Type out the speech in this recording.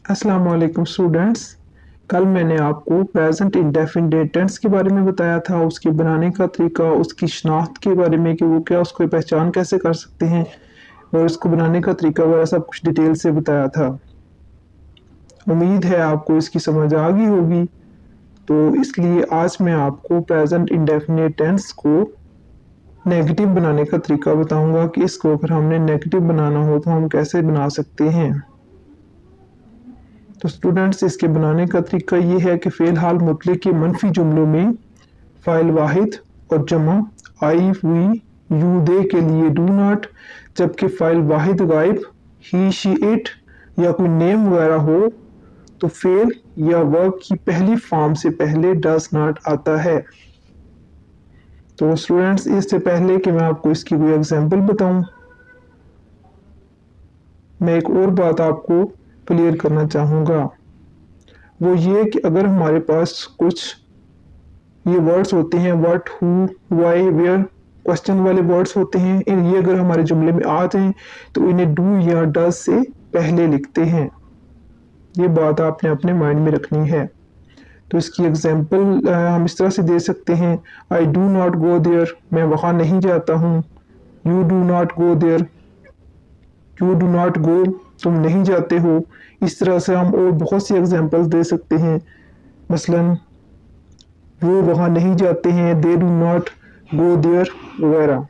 अस्सलाम वालेकुम स्टूडेंट्स। कल मैंने आपको प्रेजेंट इंडेफिनिट टेंस के बारे में बताया था, उसके बनाने का तरीका, उसकी शनाख्त के बारे में कि वो क्या, उसको पहचान कैसे कर सकते हैं और उसको बनाने का तरीका वगैरह सब कुछ डिटेल से बताया था। उम्मीद है आपको इसकी समझ आ गई होगी। तो इसलिए आज मैं आपको प्रेजेंट इंडेफिनिट टेंस को नेगेटिव बनाने का तरीका बताऊंगा कि इसको अगर हमने नेगेटिव बनाना हो तो हम कैसे बना सकते हैं। तो स्टूडेंट्स, इसके बनाने का तरीका ये है कि फ़ेल हाल मुतलक के मनफी जुमलों में फ़ाइल वाहिद और जमा आई, वी, यू, दे के लिए डू नॉट, जबकि फ़ाइल वाहिद गायब ही, शी, इट या कोई नेम वगैरह हो तो फ़ेल या वर्ब की पहली फॉर्म से पहले डज नॉट आता है। तो स्टूडेंट्स, इससे पहले कि मैं आपको इसकी कोई एग्जांपल बताऊं, मैं एक और बात आपको क्लियर करना चाहूँगा। वो ये कि अगर हमारे पास कुछ ये वर्ड्स होते हैं, what, who, why, where, question वाले वर्ड्स होते हैं, ये अगर हमारे जुमले में आ जाएं तो इन्हें डू या डज से पहले लिखते हैं। ये बात आपने अपने माइंड में रखनी है। तो इसकी एग्जांपल हम इस तरह से दे सकते हैं, I do not go there, मैं वहाँ नहीं जाता हूँ। You do not go there, you do not go, तुम नहीं जाते हो। इस तरह से हम और बहुत सी एग्जांपल्स दे सकते हैं। मसलन वो वहाँ नहीं जाते हैं, they do not go there वगैरह।